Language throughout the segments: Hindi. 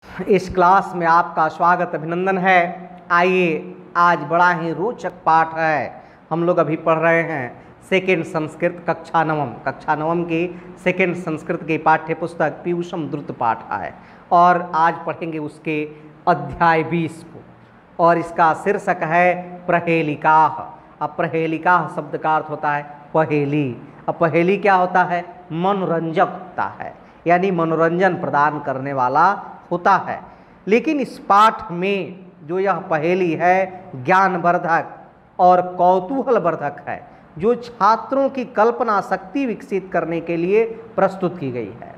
इस क्लास में आपका स्वागत अभिनंदन है। आइए, आज बड़ा ही रोचक पाठ है। हम लोग अभी पढ़ रहे हैं सेकेंड संस्कृत कक्षा नवम की सेकेंड संस्कृत की पाठ्य पुस्तक पीयूषम द्रुत पाठ है और आज पढ़ेंगे उसके अध्याय 20 को और इसका शीर्षक है प्रहेलिकाः। अब प्रहेलिकाः शब्द का अर्थ होता है पहेली। अब पहेली क्या होता है? मनोरंजक होता है, यानी मनोरंजन प्रदान करने वाला होता है। लेकिन इस पाठ में जो यह पहेली है ज्ञानवर्धक और कौतूहलवर्धक है, जो छात्रों की कल्पना शक्ति विकसित करने के लिए प्रस्तुत की गई है,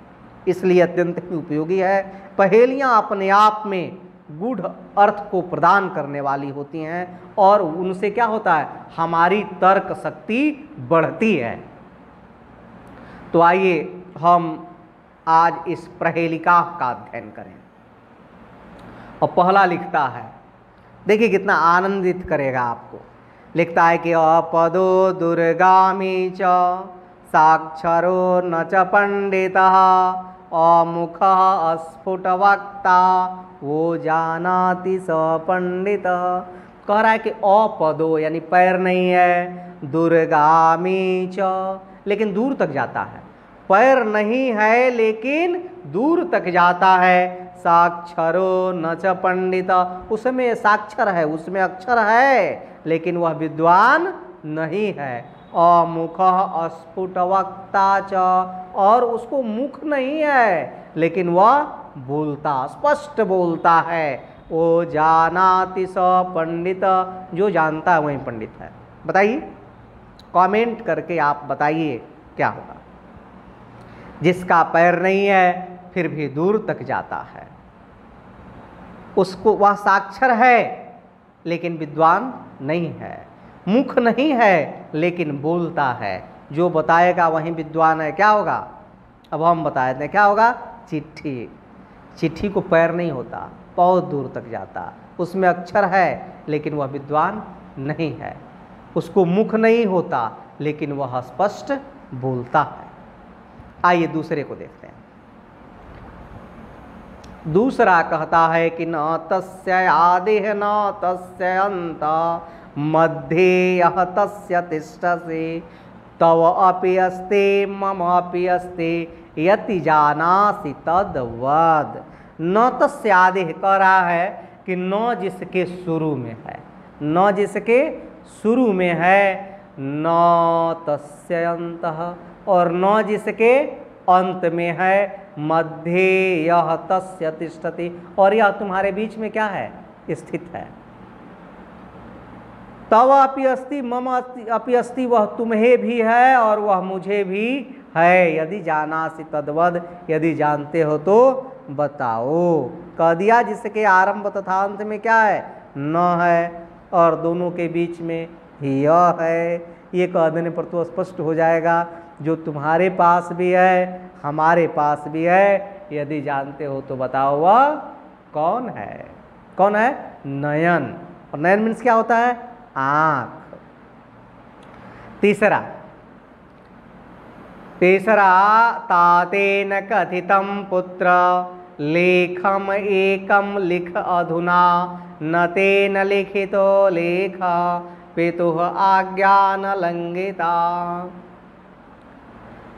इसलिए अत्यंत ही उपयोगी है। पहेलियां अपने आप में गूढ़ अर्थ को प्रदान करने वाली होती हैं और उनसे क्या होता है, हमारी तर्क शक्ति बढ़ती है। तो आइए हम आज इस प्रहेलिका का अध्ययन करें। और पहला लिखता है, देखिए कितना आनंदित करेगा आपको। लिखता है कि अपदो दुर्गामी च साक्षरो न च पंडितः अमुखः अस्फुटवक्ता वो जानाति स पंडितः। कह रहा है कि अपदो यानी पैर नहीं है, दुर्गामी च लेकिन दूर तक जाता है, पैर नहीं है लेकिन दूर तक जाता है। साक्षरो न च पंडित, उसमें साक्षर है, उसमें अक्षर है लेकिन वह विद्वान नहीं है। अमुख अस्फुट वक्ता च, और उसको मुख नहीं है लेकिन वह बोलता, स्पष्ट बोलता है। वो जानाति स पंडित, जो जानता है वही पंडित है। बताइए, कमेंट करके आप बताइए क्या होगा। जिसका पैर नहीं है फिर भी दूर तक जाता है, उसको वह साक्षर है लेकिन विद्वान नहीं है, मुख नहीं है लेकिन बोलता है। जो बताएगा वही विद्वान है। क्या होगा? अब हम बता देते हैं क्या होगा। चिट्ठी। चिट्ठी को पैर नहीं होता, बहुत दूर तक जाता, उसमें अक्षर है लेकिन वह विद्वान नहीं है। उसको मुख नहीं होता लेकिन वह स्पष्ट बोलता है। आइए दूसरे को देखते हैं। दूसरा कहता है कि न तस्य आदिः न तस्य अन्त मध्ये यः तस्य तिष्ठसि तव अपि अस्ति मम अपि अस्ति यति जानासि तद्वद। न तस्य आदिः कह रहा है कि न जिसके शुरू में है, न जिसके शुरू में है, न तस्य अंतः, और न जिसके अंत में है, मध्ये यह तस्य तिष्ठति, और यह तुम्हारे बीच में क्या है, स्थित है। तव अपि अस्ति मम अपि अस्ति, वह तुम्हें भी है और वह मुझे भी है। यदि जानासि तद्वद, यदि जानते हो तो बताओ। कह दिया जिसके आरंभ तथा अंत में क्या है, न है, और दोनों के बीच में यह है। ये कह देने पर तो स्पष्ट हो जाएगा जो तुम्हारे पास भी है हमारे पास भी है। यदि जानते हो तो बताओ वह कौन है। कौन है? नयन। और नयन मीन्स क्या होता है? आंख। तीसरा तातेन कथितं पुत्र लेखम एकम लिख अधुना न तेन लिखितो लेख पितुः आज्ञा न लंघिता।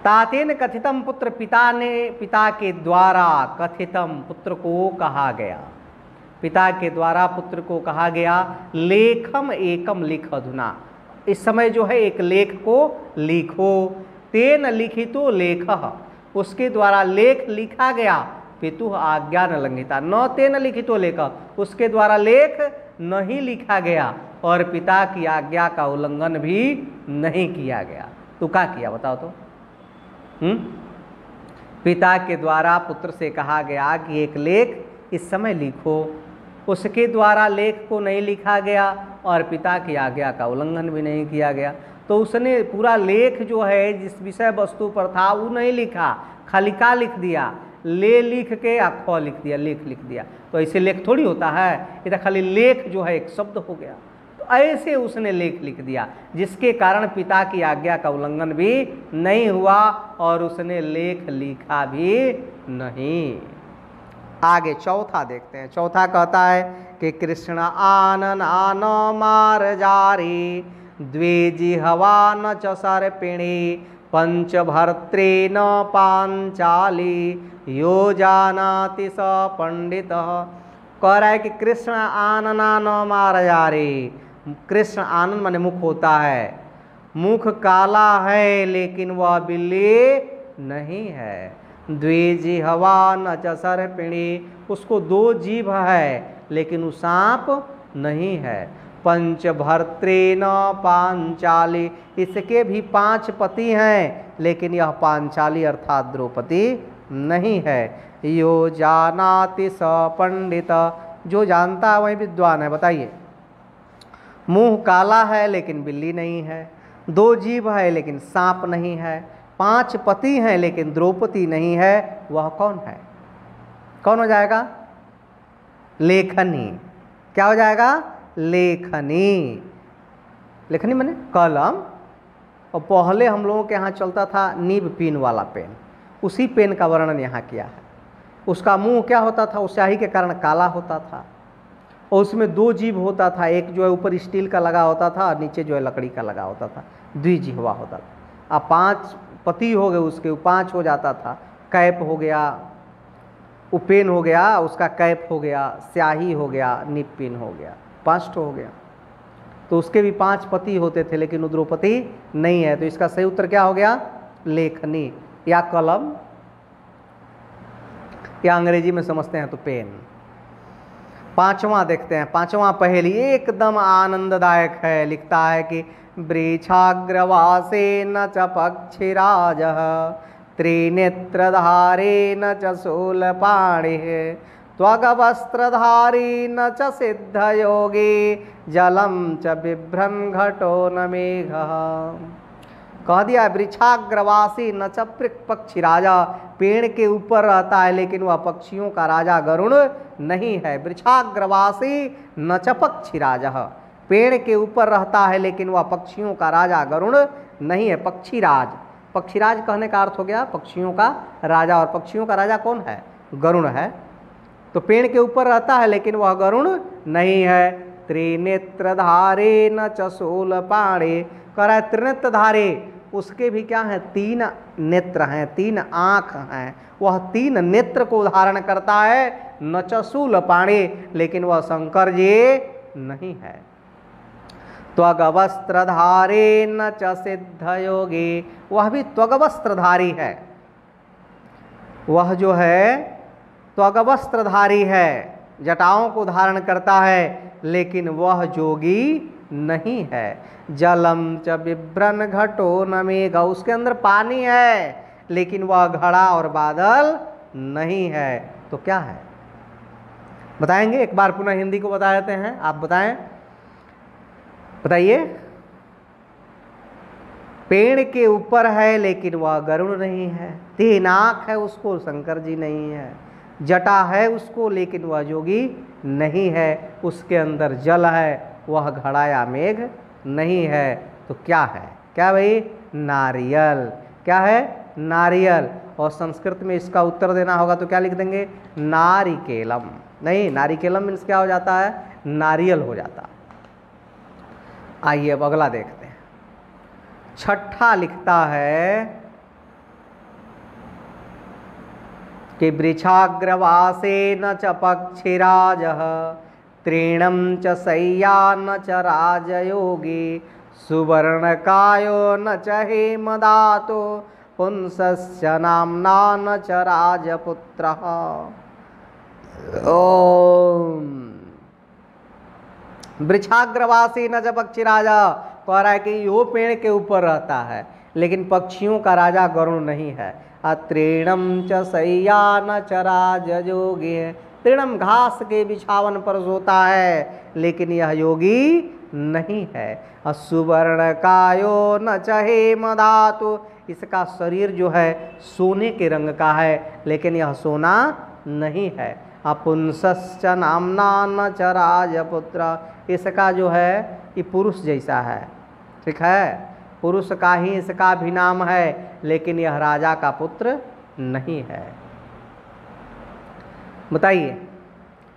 तातेन कथितम पुत्र, पिता के द्वारा कथितम पुत्र को कहा गया, पिता के द्वारा पुत्र को कहा गया। लेखम एकम लिख अधुना, इस समय जो है एक लेख को लिखो। तेन लिखितो लेखः, उसके द्वारा लेख लिखा गया। पितुः आज्ञा न लंघिता, न तेन लिखितो लेखः, उसके द्वारा लेख नहीं लिखा गया और पिता की आज्ञा का उल्लंघन भी नहीं किया गया। तो क्या किया बताओ तो? पिता के द्वारा पुत्र से कहा गया कि एक लेख इस समय लिखो, उसके द्वारा लेख को नहीं लिखा गया और पिता की आज्ञा का उल्लंघन भी नहीं किया गया। तो उसने पूरा लेख जो है जिस विषय वस्तु पर था वो नहीं लिखा, खाली का लिख दिया, ले लिख के ख लिख दिया, लेख लिख दिया। तो ऐसे लेख थोड़ी होता है, ये तो खाली लेख जो है एक शब्द हो गया। ऐसे उसने लेख लिख दिया जिसके कारण पिता की आज्ञा का उल्लंघन भी नहीं हुआ और उसने लेख लिखा भी नहीं। आगे चौथा देखते हैं। चौथा कहता है कि कृष्ण आनन आन मार जारी द्वे जिह्वा न च सर्पिणी पंच भर्त्रे न पांचाली यो जानाति स पंडित। कह रहा है कि कृष्ण आनना न मार जारी। कृष्ण आनन माने मुख होता है, मुख काला है लेकिन वह बिल्ली नहीं है। द्विजिह्वा न च सर्पिणी, उसको दो जीभ है लेकिन वो सांप नहीं है। पंच भर्त्रे न पांचाली, इसके भी 5 पति हैं लेकिन यह पांचाली अर्थात द्रौपदी नहीं है। यो जानाति स पंडित, जो जानता है वही विद्वान है। बताइए, मुंह काला है लेकिन बिल्ली नहीं है, 2 जीभ है लेकिन सांप नहीं है, 5 पति हैं लेकिन द्रौपदी नहीं है, वह कौन है? कौन हो जाएगा? लेखनी। क्या हो जाएगा? लेखनी। लेखनी माने कलम। और पहले हम लोगों के यहाँ चलता था नीब पिन वाला पेन, उसी पेन का वर्णन यहाँ किया है। उसका मुंह क्या होता था? उस स्याही के कारण काला होता था और उसमें 2 जीभ होता था, एक जो है ऊपर स्टील का लगा होता था और नीचे जो है लकड़ी का लगा होता था, द्विजिह्वा होता था। अब 5 पति हो गए उसके, 5 हो जाता था। कैप हो गया, उपेन हो गया, उसका कैप हो गया, स्याही हो गया, निपिन हो गया, 5 हो गया। तो उसके भी 5 पति होते थे लेकिन वो द्रौपदी नहीं है। तो इसका सही उत्तर क्या हो गया? लेखनी या कलम, या अंग्रेजी में समझते हैं तो पेन। 5वां देखते हैं। 5वां पहेली एकदम आनंददायक है। लिखता है कि वृक्षाग्रवासेन च पक्षिराजः त्रिनेत्रधारेण च शूलपाणिः त्वगवस्त्रधारेण च सिद्धयोगी जलं च बिभ्रन् घटो न मेघः। कह दिया वृक्षाग्रवासी न च पक्षी राजा, पेड़ के ऊपर रहता है लेकिन वह पक्षियों का राजा गरुड़ नहीं है। वृक्षाग्रवासी न च पक्षी राजा, पेड़ के ऊपर रहता है लेकिन वह पक्षियों का राजा गरुड़ नहीं है। पक्षीराज, पक्षीराज कहने का अर्थ हो गया पक्षियों का राजा, और पक्षियों का राजा कौन है? गरुड़ है। तो पेड़ के ऊपर रहता है लेकिन वह गरुड़ नहीं है। त्रिनेत्रधारे न च शूलपाणे, कह रहा है त्रिनेत्रधारे, उसके भी क्या हैं? 3 नेत्र हैं, 3 आँख हैं। वह 3 नेत्र को धारण करता है। न च शूलपाणे, लेकिन वह शंकर जी नहीं है। त्वगवस्त्रधारे न च सिद्धयोगी, वह भी त्वगवस्त्रधारी है। वह जो है त्वगवस्त्रधारी है, जटाओं को धारण करता है लेकिन वह जोगी नहीं है। जलम च बिभ्रन् घटो न मेघ, उसके अंदर पानी है लेकिन वह घड़ा और बादल नहीं है। तो क्या है? बताएंगे? एक बार पुनः हिंदी को बता देते हैं, आप बताएं, बताइए। पेड़ के ऊपर है लेकिन वह गरुड़ नहीं है, 3 आँख है उसको, शंकर जी नहीं है। जटा है उसको लेकिन वह जोगी नहीं है। उसके अंदर जल है, वह घड़ा या मेघ नहीं है। तो क्या है? क्या भाई? नारियल। क्या है? नारियल। और संस्कृत में इसका उत्तर देना होगा तो क्या लिख देंगे? नारिकेलम। नहीं, नारिकेलम मीन्स क्या हो जाता है? नारियल हो जाता। आइए अब अगला देखते हैं। 6ठा लिखता है कि वृक्षाग्रवासेन च पक्षिराजः तृणं च शय्यान च राजयोगी सुवर्णकायो न च हेमदातो पुंसश्च नाम्ना न च राजपुत्रः। ओम वृक्षाग्रवासी न च पक्षिराजा, कह रहा है कि यो पेड़ के ऊपर रहता है लेकिन पक्षियों का राजा गरुड़ नहीं है। तृणम च शय्यान च राजयोगी, तृणम घास के बिछावन पर सोता है लेकिन यह योगी नहीं है। सुवर्णकायो न च हेमदातु, इसका शरीर जो है सोने के रंग का है लेकिन यह सोना नहीं है। अपुंसश्च नाम्ना न च राजपुत्र, इसका जो है ये पुरुष जैसा है, ठीक है, पुरुष का ही इसका भी नाम है लेकिन यह राजा का पुत्र नहीं है। बताइए,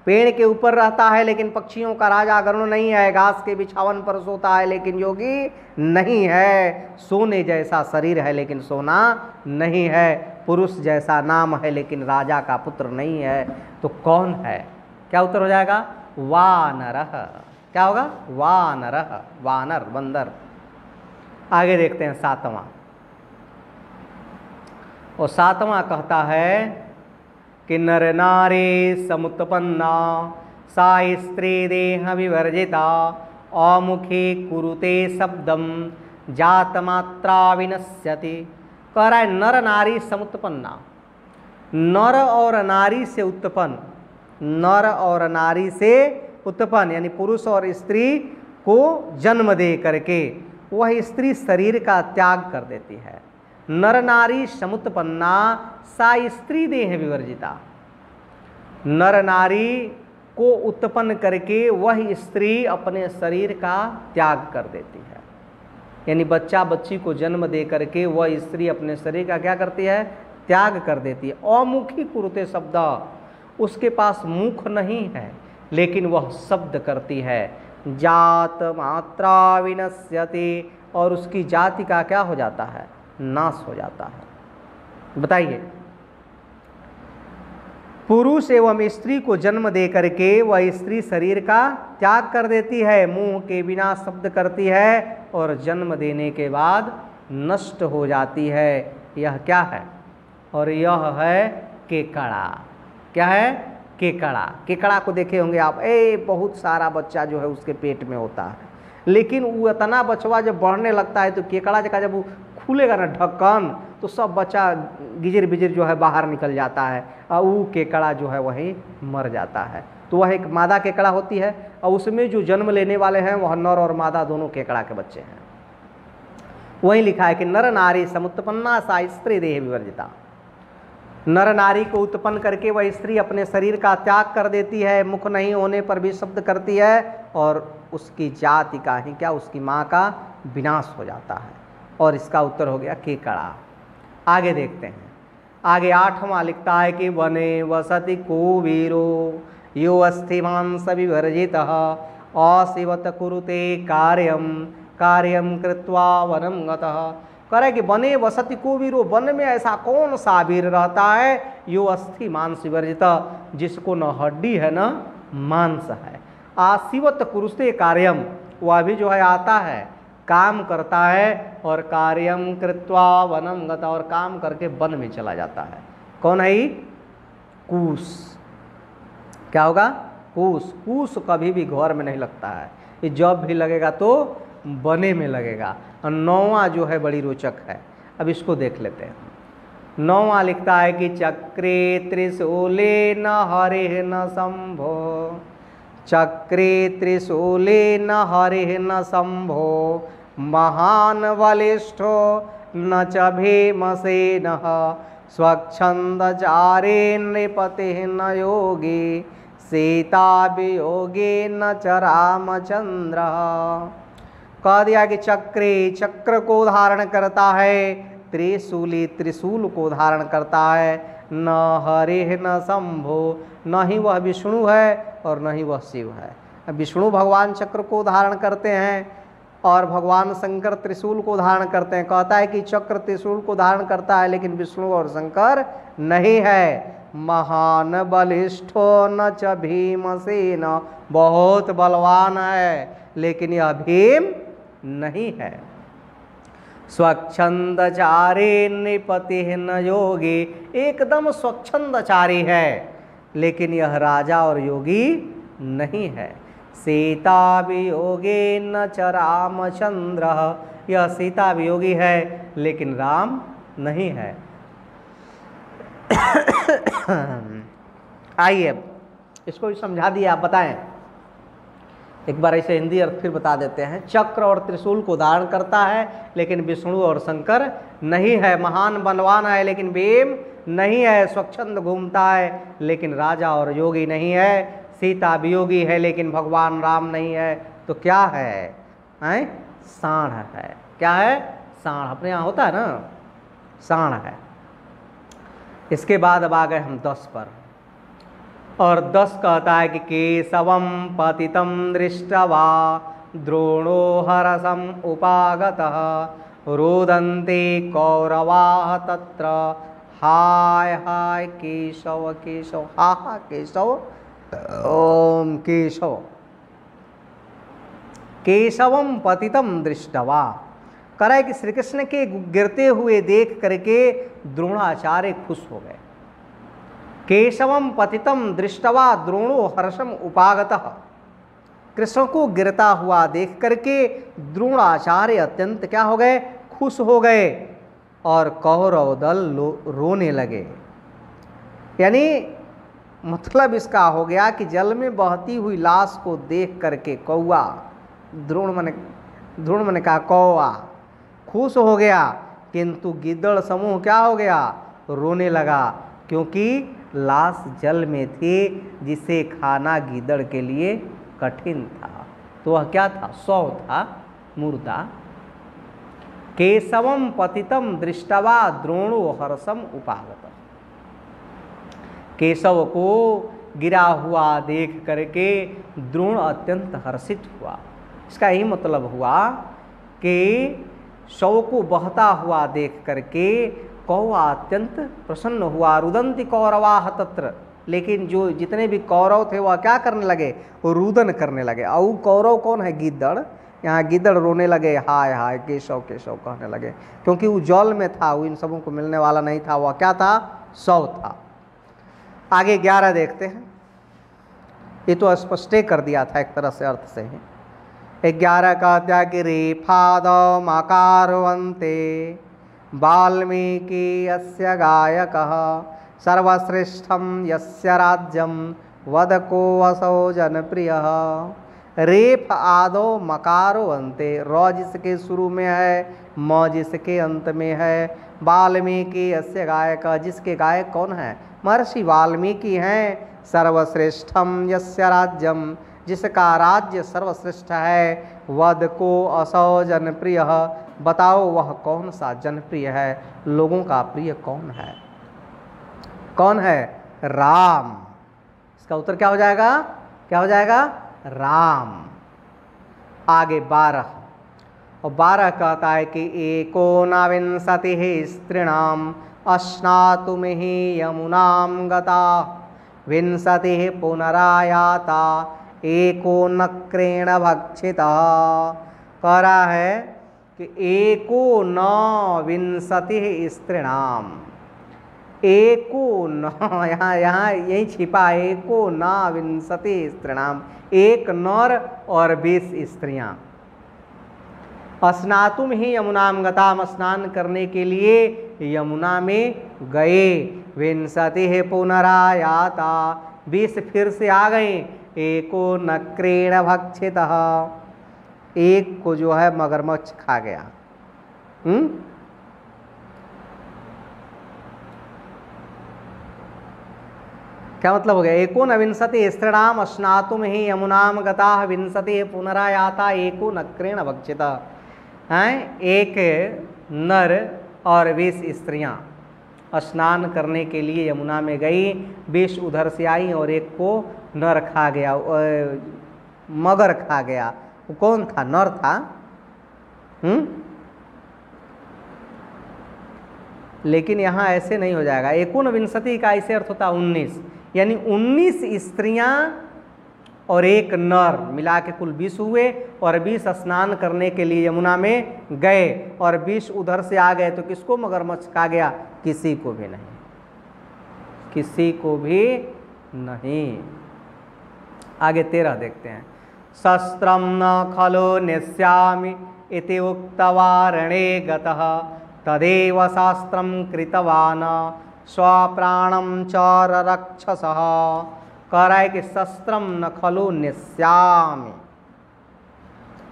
पेड़ के ऊपर रहता है लेकिन पक्षियों का राजा गरुड़ नहीं है, घास के बिछावन पर सोता है लेकिन योगी नहीं है, सोने जैसा शरीर है लेकिन सोना नहीं है, पुरुष जैसा नाम है लेकिन राजा का पुत्र नहीं है, तो कौन है? क्या उत्तर हो जाएगा? वानरः। क्या होगा? वानरः, वानर, बंदर। आगे देखते हैं 7वां। और 7वां कहता है कि नर नारी समुत्पन्ना सा स्त्री देह विवर्जिता अमुखी कुरुते शब्दम जात मात्रा विनश्यति। कह रहा है नर नारी समुत्पन्ना, नर और नारी से उत्पन्न, नर और नारी से उत्पन्न यानी पुरुष और स्त्री को जन्म दे करके वह स्त्री शरीर का त्याग कर देती है। नर नारी समुत्पन्ना सा स्त्री देह विवर्जिता, नर नारी को उत्पन्न करके वह स्त्री अपने शरीर का त्याग कर देती है। यानी बच्चा बच्ची को जन्म दे करके वह स्त्री अपने शरीर का क्या करती है? त्याग कर देती है। अमुखी कुरुते शब्द, उसके पास मुख नहीं है लेकिन वह शब्द करती है। जात मात्रा विनश्यति, और उसकी जाति का क्या हो जाता है? नाश हो जाता है। बताइए, पुरुष एवं स्त्री को जन्म दे करके वह स्त्री शरीर का त्याग कर देती है, मुंह के बिना शब्द करती है और जन्म देने के बाद नष्ट हो जाती है। यह क्या है? और यह है केकड़ा। क्या है? केकड़ा। केकड़ा को देखे होंगे आप, बहुत सारा बच्चा जो है उसके पेट में होता है, लेकिन वो इतना बचवा जब बढ़ने लगता है तो केकड़ा जगह जब वो खुलेगा ना ढक्कन तो सब बच्चा गिजिर बिजिर जो है बाहर निकल जाता है और वो केकड़ा जो है वही मर जाता है। तो वह एक मादा केकड़ा होती है और उसमें जो जन्म लेने वाले हैं वह नर और मादा दोनों केकड़ा के बच्चे हैं। वही लिखा है कि नर नारी समुत्पन्ना सा स्त्री देह विवर्जिता, नर नारी को उत्पन्न करके वह स्त्री अपने शरीर का त्याग कर देती है, मुख नहीं होने पर भी शब्द करती है और उसकी जाति का ही क्या, उसकी माँ का विनाश हो जाता है। और इसका उत्तर हो गया केकड़ा। आगे देखते हैं, आगे 8वां लिखता है कि वने वसति कुवीरो यो अस्थिमांस विवर्जितः अशिवत कुरुते कार्यम कार्यम कृत्वा वनम गतः। कह रहे कि वने वसति कुवीरो, वन में ऐसा कौन सा वीर रहता है यो अस्थि मांस विवर्जित, जिसको न हड्डी है न मांस है। आशिवत कुरुते कार्यम, वह भी जो है आता है, काम करता है और कार्यम कृत्वा वनम गता, और काम करके वन में चला जाता है। कौन है? कूस। क्या होगा? कूस। कूस कभी भी घर में नहीं लगता है, ये जब भी लगेगा तो बने में लगेगा। और 9वां जो है बड़ी रोचक है, अब इसको देख लेते हैं। 9वां लिखता है कि चक्रे त्रिशूले न हरे न शंभो, चक्रे त्रिशूले न हरे न शंभो महान बलिष्ठो न च भीमसेनः स्वच्छंदचारे नृपति न योगी सीता वियोगे न च रामचंद्र। कह दिया कि चक्रे, चक्र को धारण करता है, त्रिशूली त्रिशूल को धारण करता है, न हरे न शंभो, न ही वह विष्णु है और न ही वह शिव है। विष्णु भगवान चक्र को धारण करते हैं और भगवान शंकर त्रिशूल को धारण करते हैं। कहता है कि चक्र त्रिशूल को धारण करता है लेकिन विष्णु और शंकर नहीं है। महान बलिष्ठो न च भीमसेन, बहुत बलवान है लेकिन यह भीम नहीं है। स्वच्छंदचारी नृपति न योगी, एकदम स्वच्छंदचारी है लेकिन यह राजा और योगी नहीं है। सीता वियोगे न च रामचंद्र, यह सीता वियोगी है लेकिन राम नहीं है। आइए अब इसको भी समझा दिया, आप बताएं। एक बार ऐसे हिंदी अर्थ फिर बता देते हैं। चक्र और त्रिशूल को धारण करता है लेकिन विष्णु और शंकर नहीं है। महान बलवान है लेकिन भीम नहीं है। स्वच्छंद घूमता है लेकिन राजा और योगी नहीं है। सीता वियोगी है लेकिन भगवान राम नहीं है। तो क्या है? साढ़ है। क्या है? साढ़। अपने यहाँ होता है ना, साढ़ है। इसके बाद अब आ गए हम 10 पर। और 10 कहता है कि केशवम पतितं दृष्ट्वा द्रोणो हरसम उपागतः रोदन्ते कौरवाः तत्र हाय हाय केशव केशव हा हा केशव ओम केशव। केशवम पतितं दृष्ट्वा कह रहा है कि श्री कृष्ण के गिरते हुए देख करके द्रोणाचार्य खुश हो गए। केशवम पतितं दृष्ट्वा द्रोणो हर्षम उपागतः, कृष्ण को गिरता हुआ देख करके द्रोणाचार्य अत्यंत क्या हो गए, खुश हो गए और कौरव दल रोने लगे। यानी मतलब इसका हो गया कि जल में बहती हुई लाश को देख करके कौआ, द्रोण मन का कौआ खुश हो गया, किंतु गिद्दड़ समूह क्या हो गया, रोने लगा, क्योंकि लाश जल में थी जिसे खाना गिद्दड़ के लिए कठिन था। तो वह क्या था, शव था, मुर्दा। केशवम पतितं दृष्ट्वा द्रोणो हर्षम उपागत, केशव को गिरा हुआ देख करके द्रोण अत्यंत हर्षित हुआ। इसका यही मतलब हुआ कि शव को बहता हुआ देख करके कौवा अत्यंत प्रसन्न हुआ। रुदन्ति कौरवाः तत्र, लेकिन जो जितने भी कौरव थे वह क्या करने लगे, रुदन करने लगे। और कौरव कौन है, गिद्दड़। यहाँ गिद्दड़ रोने लगे, हाय हाय केशव केशव कहने लगे, क्योंकि वो जल में था, वो इन सबों को मिलने वाला नहीं था, वह क्या था, शव था। आगे 11 देखते हैं। ये तो स्पष्ट कर दिया था एक तरह से अर्थ से ही। 11 कहता है कि रेफादौ मकारवन्ते वाल्मीकि यस्य गायकः सर्वश्रेष्ठं यस्य राज्यं वदको असौ जनप्रियः। रेफ आदो मकारो अंते, र जिसके शुरू में है, म जिसके अंत में है, वाल्मीकि यस्य गायक, जिसके गायक कौन है, महर्षि वाल्मीकि हैं। सर्वश्रेष्ठम यस्य राज्यम, जिसका राज्य सर्वश्रेष्ठ है, वद को असौ जनप्रिय, बताओ वह कौन सा जनप्रिय है, लोगों का प्रिय कौन है, कौन है, राम। इसका उत्तर क्या हो जाएगा, क्या हो जाएगा, राम। आगे 12, और 12 कहता है कि एकोनविंशतिः स्त्रीणाम अश्नातुमिहि यमुनां गता विंशतिः पुनरायाता एको नक्रेण भक्षितः। कह रहा है कि एको न विंशतिः स्त्रीणाम, एको न, यहाँ यही छिपा, एको न विंशतिः स्त्रीणाम, एक नर और 20 स्त्रियां। स्नातुम ही यमुनाम गताम, स्नान करने के लिए यमुना में गए। विंशतिः पुनरायाता, 20 फिर से आ गए। एको नक्रेण भक्षितः, एक को जो है मगरमच्छ खा गया। क्या मतलब हो गया, एकोनविंशति स्त्रीणाम स्नातुम ही यमुनाम गताः विंशतिः पुनरायाता एको नक्रेण भक्षितः। हैं, एक नर और 20 स्त्रियां स्नान करने के लिए यमुना में गई, 20 उधर से आई और एक को नर खा गया, मगर खा गया। वो कौन था, नर था। लेकिन यहाँ ऐसे नहीं हो जाएगा। एकोनविंशति का ऐसे अर्थ होता 19, यानी 19 स्त्रियां और एक नर मिला के कुल 20 हुए, और 20 स्नान करने के लिए यमुना में गए और 20 उधर से आ गए। तो किसको मगरमच्छ खा गया, किसी को भी नहीं, किसी को भी नहीं। आगे 13 देखते हैं। शस्त्रम न खलो नेष्यामि इति उक्त्वा रणे गतः तदेव शास्त्रं कृतवान् स्वप्राणं च रक्षसः। कह रहा है कि शस्त्रम न खलो नेष्यामि,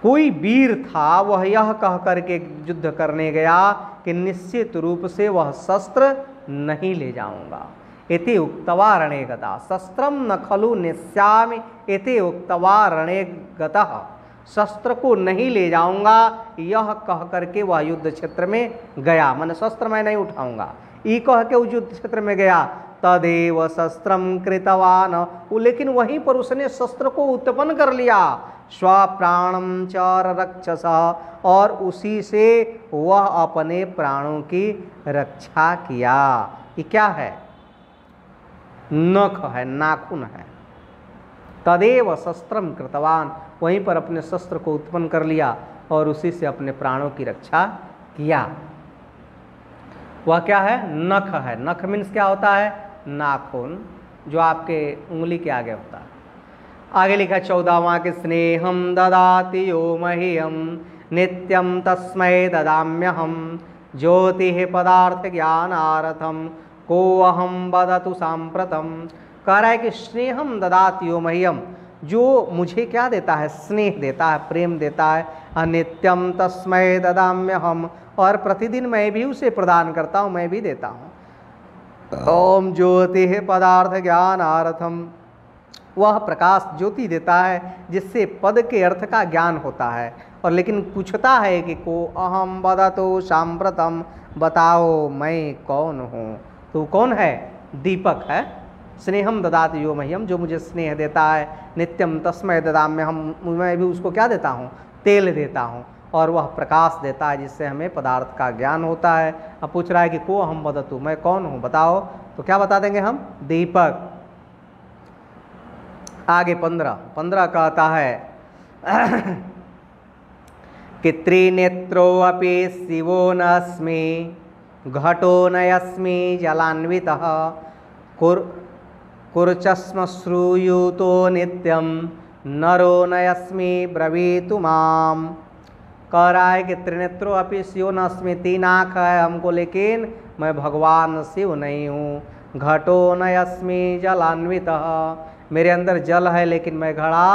कोई वीर था वह यह कह करके युद्ध करने गया कि निश्चित रूप से वह शस्त्र नहीं ले जाऊंगा। इति उक्त्वा रणे गतः, शस्त्रम न खलु नेष्यामि इति उक्त्वा रणे गतः, शस्त्र को नहीं ले जाऊंगा यह कह करके वह युद्ध क्षेत्र में गया। मैंने शस्त्र मैं नहीं उठाऊंगा, ई कह के उस युद्ध क्षेत्र में गया। तदेव शस्त्रम कृतवान, लेकिन वहीं पर उसने शस्त्र को उत्पन्न कर लिया। स्वप्राणम च रक्षस, और उसी से वह अपने प्राणों की रक्षा किया। ये क्या है? नख है, नाखून है। तदेव शस्त्रम कृतवान, वहीं पर अपने शस्त्र को उत्पन्न कर लिया और उसी से अपने प्राणों की रक्षा किया। वह क्या है? नख है। नख मीन्स क्या होता है? नाखून, जो आपके उंगली के आगे होता है। आगे लिखा 14वां कि स्नेहम ददाति यो मह्यम नित्यम तस्मै ददाम्यहम ज्योतिः पदार्थ ज्ञानार्थम को अहम वदतु सांप्रतम। कह रहा है कि स्नेहम ददाति यो मह्यम, जो मुझे क्या देता है? स्नेह देता है, प्रेम देता है। अनित्यम तस्मै ददाम्यहम, और प्रतिदिन मैं भी उसे प्रदान करता हूँ, मैं भी देता हूँ। ओम ज्योतिः पदार्थ ज्ञानार्थम, वह प्रकाश ज्योति देता है जिससे पद के अर्थ का ज्ञान होता है। और लेकिन पूछता है कि को अहम वदतु सांप्रतम, बताओ मैं कौन हूँ? तो कौन है? दीपक है। स्नेहम ददाति यो मह्यम, जो मुझे स्नेह देता है। नित्यम तस्मै ददाम्यहम, मैं भी उसको क्या देता हूँ? तेल देता हूँ। और वह प्रकाश देता है जिससे हमें पदार्थ का ज्ञान होता है। अब पूछ रहा है कि को अहम वदतु, मैं कौन हूँ बताओ? तो क्या बता देंगे हम? दीपक। आगे 15 कहता है कि त्रिनेत्रो अपि शिवो नस्मि घटो नयस्मि जलान्वितः कुर्चस्म श्रूयुतो नित्यम नरो नयस्मि ब्रवीतु माम। कह रहा है कि त्रिनेत्रो अपि शिवो नस्मि, 3 आँख है हमको, लेकिन मैं भगवान शिव नहीं हूँ। घटो नयस्मि जलान्वितः, मेरे अंदर जल है लेकिन मैं घड़ा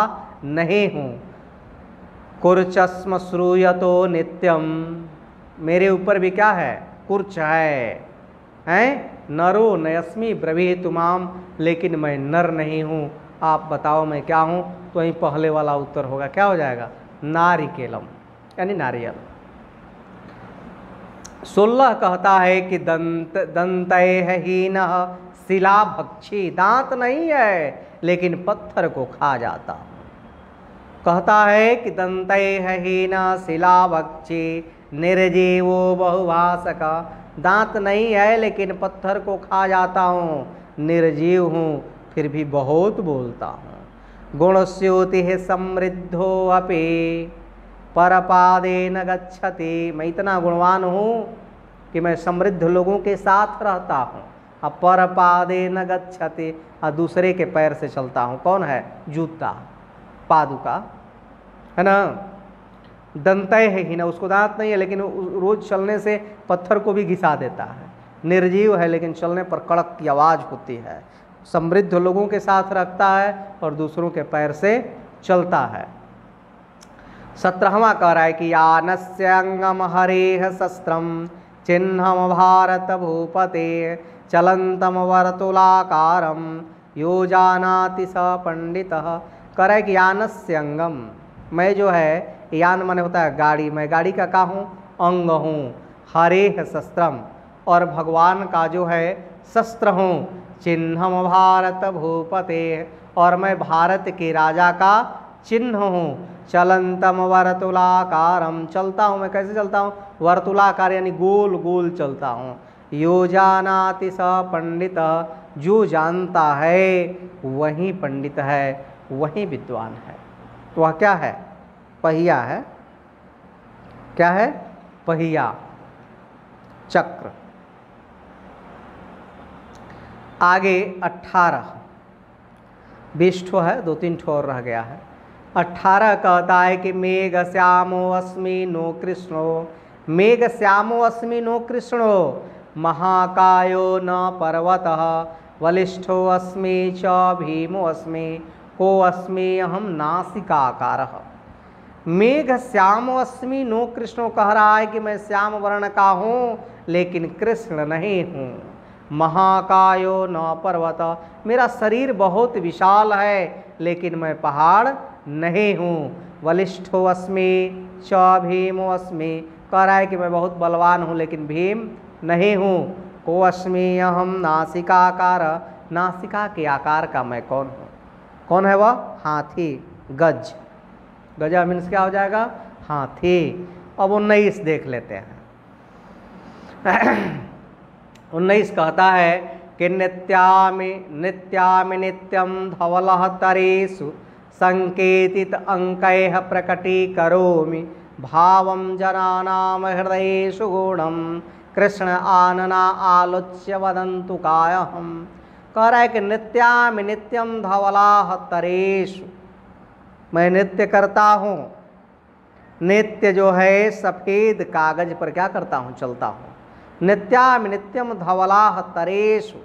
नहीं हूँ। कुर्चस्म श्रूयतो नित्यम, मेरे ऊपर भी क्या है? कुर्च है। नरो नयस्मि ब्रवीतु माम, लेकिन मैं नर नहीं हूँ। आप बताओ मैं क्या हूँ? तो वहीं पहले वाला उत्तर होगा, क्या हो जाएगा? नारिकेलम, यानी नारियल। 16 कहता है कि दंतैः हीनः शिला भक्षी, दांत नहीं है लेकिन पत्थर को खा जाता। कहता है कि दंतैः हीनः शिला भक्षी निर्जीवो बहुभाषक, दांत नहीं है लेकिन पत्थर को खा जाता हूँ, निर्जीव हूँ फिर भी बहुत बोलता हूँ। गुणस्योतिः समृद्धो अपि परपादेन गच्छति, मैं इतना गुणवान हूँ कि मैं समृद्ध लोगों के साथ रहता हूँ। अब परपादेन गच्छति, और दूसरे के पैर से चलता हूँ। कौन है? जूता, पादुका, है ना। दंतय है ही ना, उसको दांत नहीं है लेकिन रोज चलने से पत्थर को भी घिसा देता है। निर्जीव है लेकिन चलने पर कड़क की आवाज़ होती है। समृद्ध लोगों के साथ रखता है और दूसरों के पैर से चलता है। 17वां कह रहा है कि यानस्य अंगम हरेह शस्त्रम चिन्हम भारत भूपते चलंतम वर्तुलाकारम यो जानाति स पंडितः। कह रहा है कि यानस्य अंगम, मैं जो है, यान माने होता है गाड़ी, मैं गाड़ी का क्या हूँ? अंग हूँ। हरेह शस्त्रम, और भगवान का जो है शस्त्र हूँ। चिन्हम भारत भूपते, और मैं भारत के राजा का चिन्ह हूँ। चलंतम वर्तुलाकारम, चलता हूँ मैं, कैसे चलता हूँ? वर्तुलाकार यानी गोल गोल चलता हूँ। यो जानाति स पंडित, जो जानता है वही पंडित है, वही विद्वान है। तो वह क्या है? पहिया है। क्या है? पहिया, चक्र। आगे 18, 20 ठो है, 2-3 ठो और रह गया है। 18 कहता है कि मेघ श्यामो अस्मि नो कृष्णो, मेघ श्यामो अस्मि नो कृष्णो महाकायो न पर्वतः वलिष्ठो अस्मि च भीमो अस्मि को अस्मि अहम नासिकाकारः। मेघ श्यामो अस्मि नो कृष्णो, कह रहा है कि मैं श्याम वर्ण का हूँ लेकिन कृष्ण नहीं हूँ। महाकायो न पर्वत, मेरा शरीर बहुत विशाल है लेकिन मैं पहाड़ नहीं हूँ। वलिष्ठो अस्मि च भीमो अस्मि, कह रहा है कि मैं बहुत बलवान हूँ लेकिन भीम नहीं हूँ। को अस्मि अहम नासिकाकार, नासिका के आकार का मैं कौन हूँ। कौन है वह? हाथी। गज, गजा मीन्स क्या हो जाएगा? हाथी। अब 19 देख लेते हैं। 19 कहता है कि नित्यामि नित्यामि नित्यम धवलः तरेषु संकेतित अंकैः प्रकटीकरोमि भावं जनानां हृदयेषु गूढ़ं कृष्ण आनना आलोच्य वदन्तु कायहम्। कह रहा है कि नित्यामि नित्यम धवलाः तरेषु, मैं नृत्य करता हूँ। नित्य जो है सफ़ेद कागज पर क्या करता हूँ? चलता हूँ। नित्यामि नित्यम धवलाः तरेषु,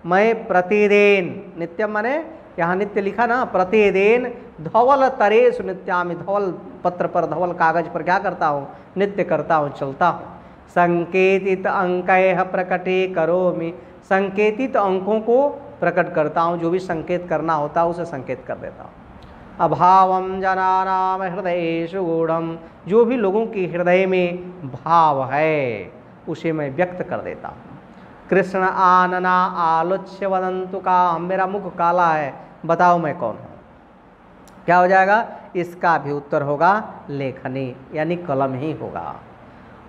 मैं प्रतिदिन, नित्यम माने यहाँ नित्य लिखा ना, प्रतिदिन धवल तरेषु नित्यामि, धवल पत्र पर, धवल कागज पर क्या करता हूँ? नित्य करता हूँ, चलता हूँ। संकेतित अंकैः प्रकटीकरोमि, संकेतित अंकों को प्रकट करता हूँ, जो भी संकेत करना होता है उसे संकेत कर देता हूँ। अभावम जनानाम हृदयेषु गूढ़म, जो भी लोगों के हृदय में भाव है उसे मैं व्यक्त कर देता हूँ। कृष्ण आनना आलोच्य वदन्तु का, मेरा मुख काला है, बताओ मैं कौन हूँ। क्या हो जाएगा? इसका भी उत्तर होगा लेखनी, यानी कलम ही होगा।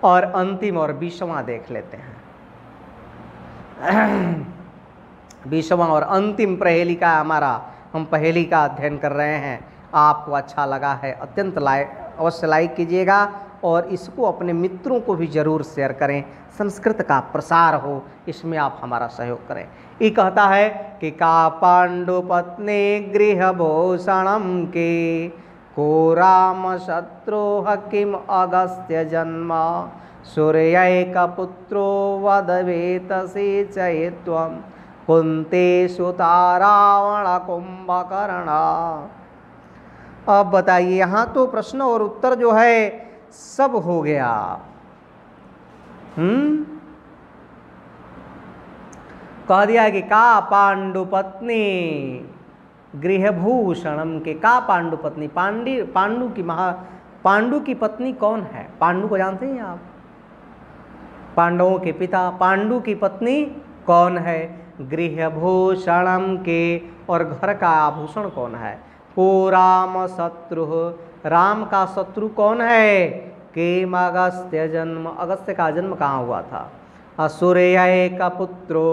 और अंतिम और 20वां देख लेते हैं। 20वां और अंतिम पहेली का हमारा, हम पहेली का अध्ययन कर रहे हैं। आपको अच्छा लगा है अत्यंत अवश्य लाइक कीजिएगा और इसको अपने मित्रों को भी जरूर शेयर करें। संस्कृत का प्रसार हो, इसमें आप हमारा सहयोग करें। ये कहता है कि का पांडुपत्नी गृहभूषणम के को राम शत्रुः किम अगस्त्य जन्म सूर्यैक पुत्रो वदवेतसि चैत्वं कुंती सुता रावण कुंभकर्णा। अब बताइए, यहाँ तो प्रश्न और उत्तर जो है सब हो गया। कह दिया कि का पांडुपत्नी गृहभूषणम के, का पांडुपत्नी, पांडु की पत्नी कौन है? पांडु को जानते हैं आप? पांडवों के पिता पांडु की पत्नी कौन है? गृहभूषणम के, और घर का आभूषण कौन है? को राम शत्रु, राम का शत्रु कौन है? किम अगस्त्य जन्म, अगस्त्य का जन्म कहाँ हुआ था? सूर्य का पुत्रो,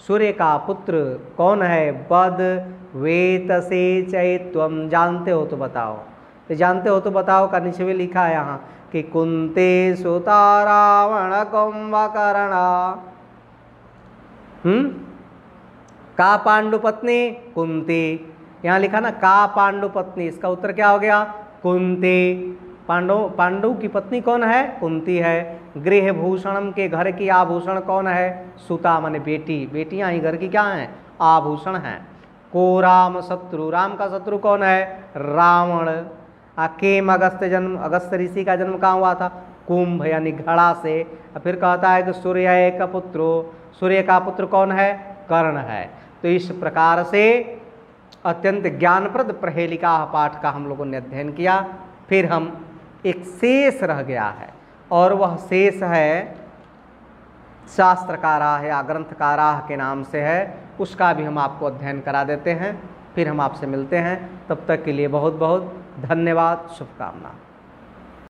सूर्य का पुत्र कौन है? बद वेतसे चैत्वम, जानते हो तो बताओ, जानते हो तो बताओ का नीचे भी लिखा है यहाँ कि कुंती सुता रावण कुंभकर्णा। का पांडुपत्नी कुंती, यहाँ लिखा ना का पांडुपत्नी, इसका उत्तर क्या हो गया? कुंती। पांडु की पत्नी कौन है? कुंती है। गृहभूषणम के, घर की आभूषण कौन है? सुता माने बेटी, बेटियां ही घर की क्या हैं? आभूषण हैं। को राम शत्रु, राम का शत्रु कौन है? रावण। केम अगस्त्य जन्म, अगस्त्य ऋषि का जन्म कहाँ हुआ था? कुंभ यानी घड़ा से। फिर कहता है कि सूर्य का पुत्रो, सूर्य का पुत्र कौन है? कर्ण है। तो इस प्रकार से अत्यंत ज्ञानप्रद पहेलिका पाठ का हम लोगों ने अध्ययन किया। फिर हम एक शेष रह गया है, और वह शेष है शास्त्रकाराः या ग्रंथकाराः के नाम से है, उसका भी हम आपको अध्ययन करा देते हैं। फिर हम आपसे मिलते हैं, तब तक के लिए बहुत बहुत धन्यवाद, शुभकामना।